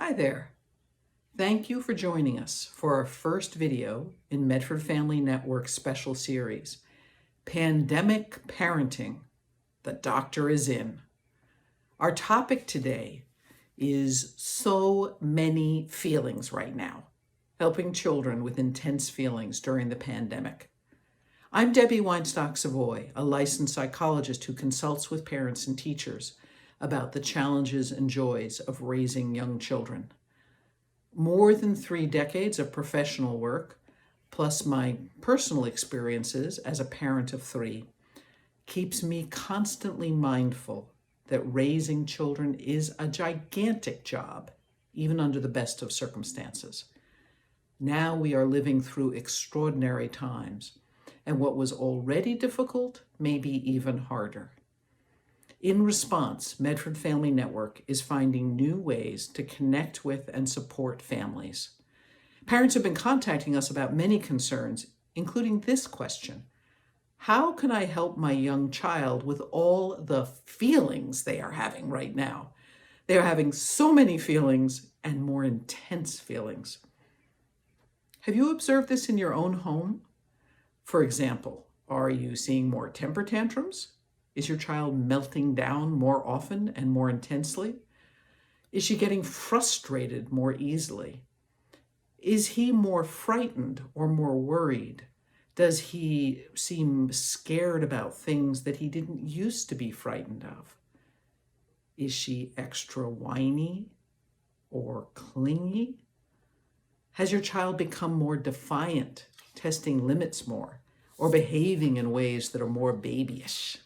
Hi there. Thank you for joining us for our first video in Medford Family Network's special series, Pandemic Parenting, The Doctor is In. Our topic today is so many feelings right now, helping children with intense feelings during the pandemic. I'm Debbie Weinstock-Savoy, a licensed psychologist who consults with parents and teachers about the challenges and joys of raising young children. More than 3 decades of professional work, plus my personal experiences as a parent of 3, keeps me constantly mindful that raising children is a gigantic job, even under the best of circumstances. Now we are living through extraordinary times, and what was already difficult may be even harder. In response, Medford Family Network is finding new ways to connect with and support families. Parents have been contacting us about many concerns, including this question: how can I help my young child with all the feelings they are having right now? They are having so many feelings and more intense feelings. Have you observed this in your own home? For example, are you seeing more temper tantrums? Is your child melting down more often and more intensely? Is she getting frustrated more easily? Is he more frightened or more worried? Does he seem scared about things that he didn't used to be frightened of? Is she extra whiny or clingy? Has your child become more defiant, testing limits more, or behaving in ways that are more babyish?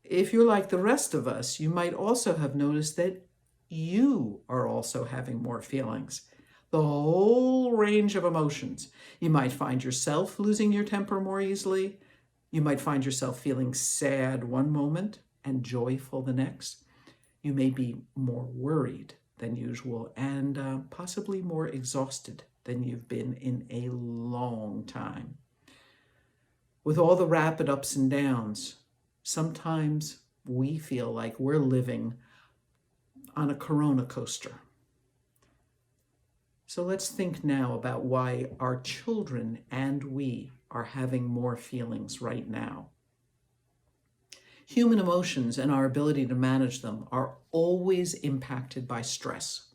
If you're like the rest of us, you might also have noticed that you are also having more feelings, the whole range of emotions. You might find yourself losing your temper more easily. You might find yourself feeling sad one moment and joyful the next. You may be more worried than usual and possibly more exhausted than you've been in a long time. With all the rapid ups and downs, sometimes we feel like we're living on a Corona coaster. So let's think now about why our children and we are having more feelings right now. Human emotions and our ability to manage them are always impacted by stress.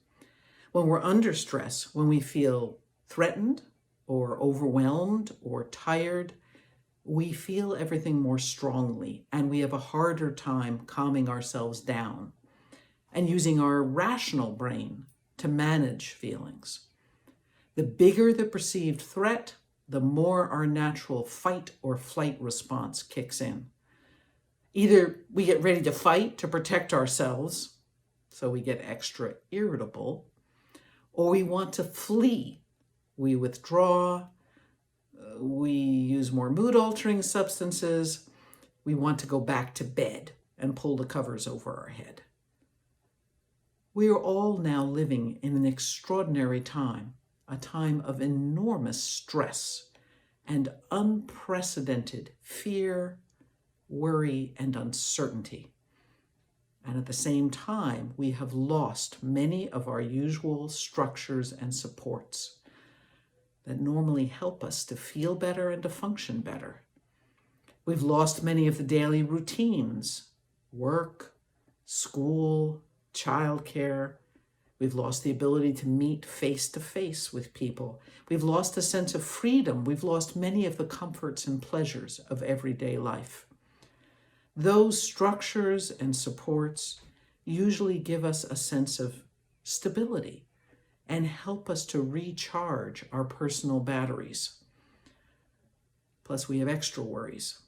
When we're under stress, when we feel threatened or overwhelmed or tired, we feel everything more strongly, and we have a harder time calming ourselves down and using our rational brain to manage feelings. The bigger the perceived threat, the more our natural fight or flight response kicks in. Either we get ready to fight to protect ourselves, so we get extra irritable, or we want to flee. We withdraw. We use more mood-altering substances. We want to go back to bed and pull the covers over our head. We are all now living in an extraordinary time, a time of enormous stress and unprecedented fear, worry, and uncertainty. And at the same time, we have lost many of our usual structures and supports that normally help us to feel better and to function better. We've lost many of the daily routines: work, school, childcare. We've lost the ability to meet face-to-face with people. We've lost a sense of freedom. We've lost many of the comforts and pleasures of everyday life. Those structures and supports usually give us a sense of stability and help us to recharge our personal batteries. Plus, we have extra worries.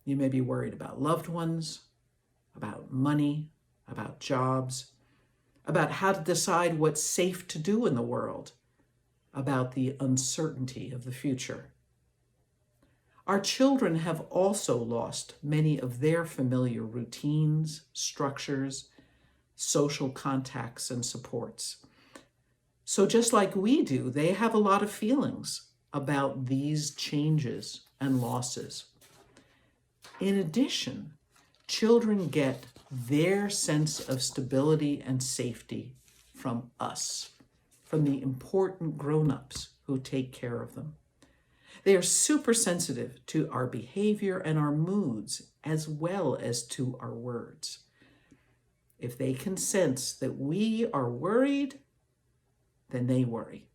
You may be worried about loved ones, about money, about jobs, about how to decide what's safe to do in the world, about the uncertainty of the future. Our children have also lost many of their familiar routines, structures, social contacts, and supports. So just like we do, they have a lot of feelings about these changes and losses. In addition, children get their sense of stability and safety from us, from the important grown-ups who take care of them. They are super sensitive to our behavior and our moods, as well as to our words. If they can sense that we are worried, then they worry.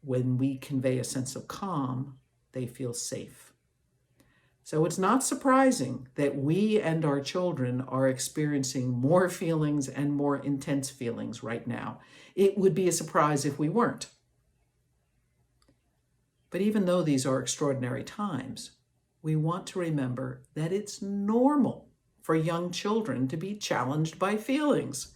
When we convey a sense of calm, they feel safe. So it's not surprising that we and our children are experiencing more feelings and more intense feelings right now. It would be a surprise if we weren't. But even though these are extraordinary times, we want to remember that it's normal for young children to be challenged by feelings.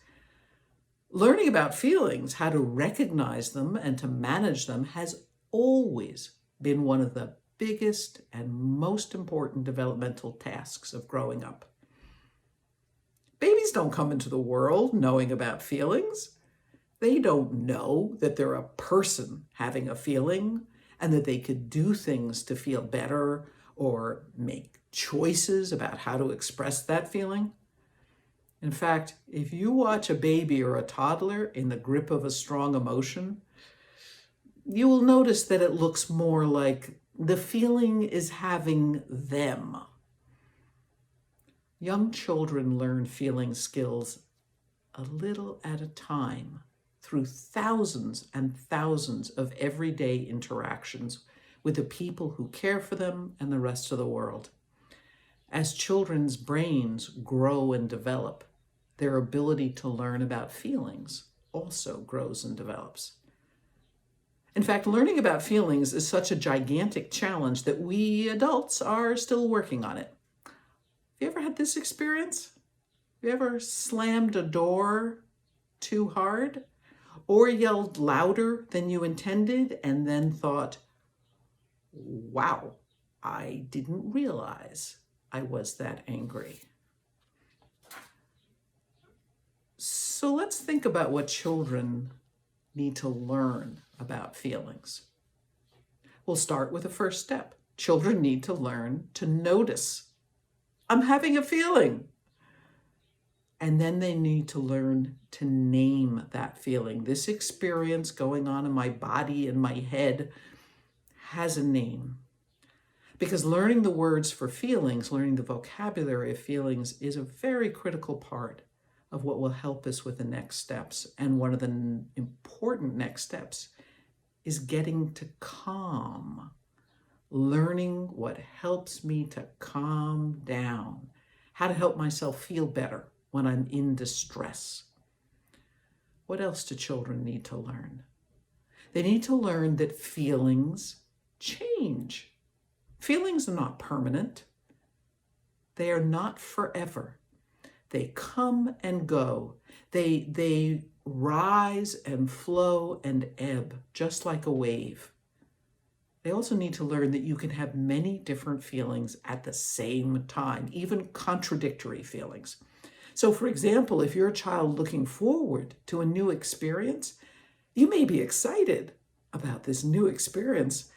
Learning about feelings, how to recognize them and to manage them, has always been one of the biggest and most important developmental tasks of growing up. Babies don't come into the world knowing about feelings. They don't know that they're a person having a feeling and that they could do things to feel better or make choices about how to express that feeling. In fact, if you watch a baby or a toddler in the grip of a strong emotion, you will notice that it looks more like the feeling is having them. Young children learn feeling skills a little at a time through thousands and thousands of everyday interactions with the people who care for them and the rest of the world. As children's brains grow and develop, their ability to learn about feelings also grows and develops. In fact, learning about feelings is such a gigantic challenge that we adults are still working on it. Have you ever had this experience? Have you ever slammed a door too hard or yelled louder than you intended and then thought, wow, I didn't realize I was that angry? So let's think about what children need to learn about feelings. We'll start with the first step. Children need to learn to notice. I'm having a feeling. And then they need to learn to name that feeling. This experience going on in my body and my head has a name. Because learning the words for feelings, learning the vocabulary of feelings, is a very critical part of what will help us with the next steps. And one of the important next steps is getting to calm, learning what helps me to calm down, how to help myself feel better when I'm in distress. What else do children need to learn? They need to learn that feelings change. Feelings are not permanent. They are not forever. They come and go. They rise and flow and ebb, just like a wave. They also need to learn that you can have many different feelings at the same time, even contradictory feelings. So, for example, if you're a child looking forward to a new experience, you may be excited about this new experience,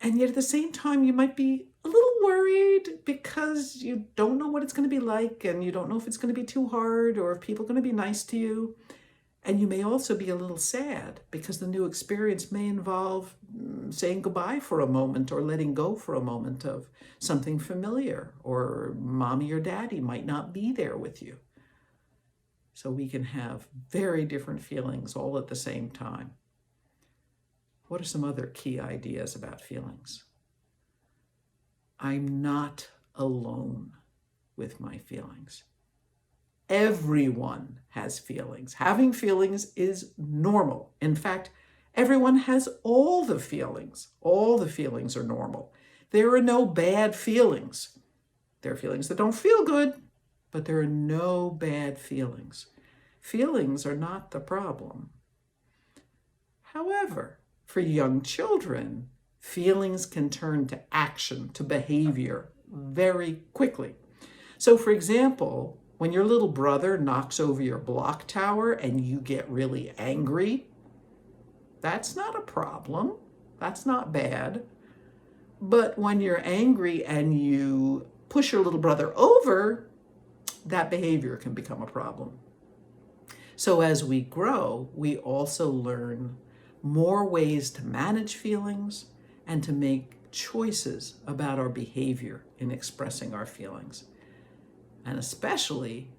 and yet at the same time, you might be a little worried because you don't know what it's going to be like, and you don't know if it's going to be too hard or if people are going to be nice to you. And you may also be a little sad because the new experience may involve saying goodbye for a moment or letting go for a moment of something familiar, or mommy or daddy might not be there with you. So we can have very different feelings all at the same time. What are some other key ideas about feelings? I'm not alone with my feelings. Everyone has feelings. Having feelings is normal. In fact, everyone has all the feelings. All the feelings are normal. There are no bad feelings. There are feelings that don't feel good, but there are no bad feelings. Feelings are not the problem. However, for young children, feelings can turn to action, to behavior very quickly. So, for example, when your little brother knocks over your block tower and you get really angry, that's not a problem. That's not bad. But when you're angry and you push your little brother over, that behavior can become a problem. So as we grow, we also learn more ways to manage feelings and to make choices about our behavior in expressing our feelings. And especially,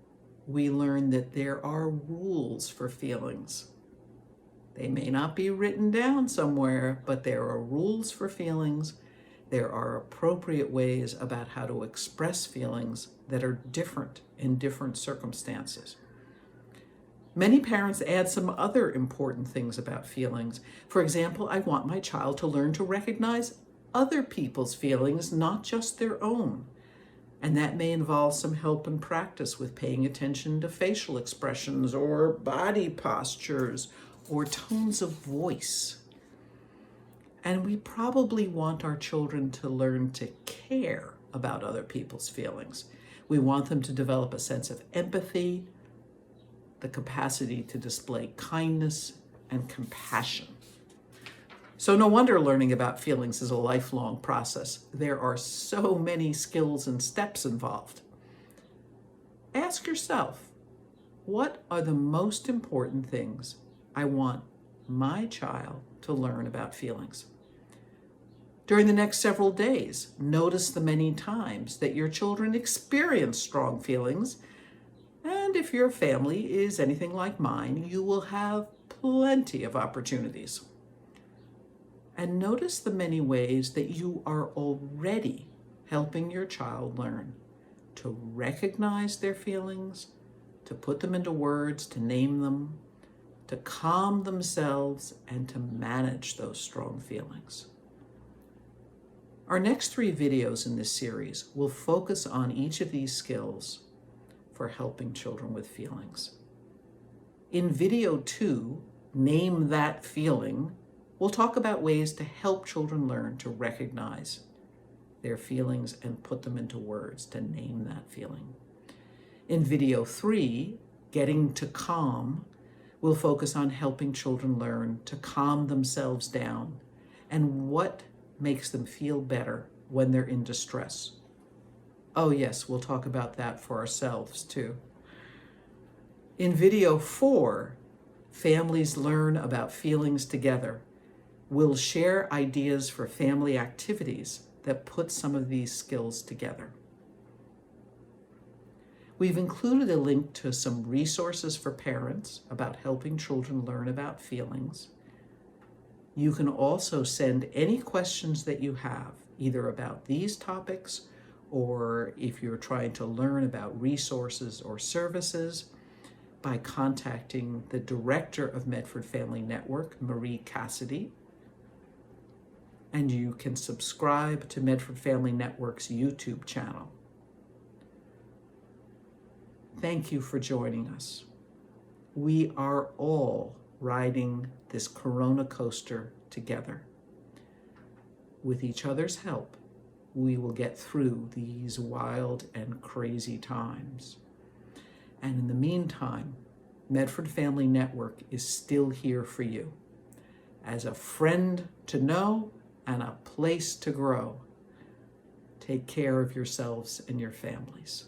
we learn that there are rules for feelings. They may not be written down somewhere, but there are rules for feelings. There are appropriate ways about how to express feelings that are different in different circumstances. Many parents add some other important things about feelings. For example, I want my child to learn to recognize other people's feelings, not just their own. And that may involve some help and practice with paying attention to facial expressions or body postures or tones of voice. And we probably want our children to learn to care about other people's feelings. We want them to develop a sense of empathy, the capacity to display kindness and compassion. So no wonder learning about feelings is a lifelong process. There are so many skills and steps involved. Ask yourself, what are the most important things I want my child to learn about feelings? During the next several days, notice the many times that your children experience strong feelings. And if your family is anything like mine, you will have plenty of opportunities. And notice the many ways that you are already helping your child learn to recognize their feelings, to put them into words, to name them, to calm themselves, and to manage those strong feelings. Our next 3 videos in this series will focus on each of these skills for helping children with feelings. In video 2, Name That Feeling, we'll talk about ways to help children learn to recognize their feelings and put them into words, to name that feeling. In video 3, Getting to Calm, we'll focus on helping children learn to calm themselves down and what makes them feel better when they're in distress. Oh yes, we'll talk about that for ourselves too. In video 4, Families Learn About Feelings Together, we'll share ideas for family activities that put some of these skills together. We've included a link to some resources for parents about helping children learn about feelings. You can also send any questions that you have, either about these topics or if you're trying to learn about resources or services, by contacting the director of Medford Family Network, Marie Cassidy. And you can subscribe to Medford Family Network's YouTube channel. Thank you for joining us. We are all riding this Corona coaster together. With each other's help, we will get through these wild and crazy times. And in the meantime, Medford Family Network is still here for you as a friend to know and a place to grow. Take care of yourselves and your families.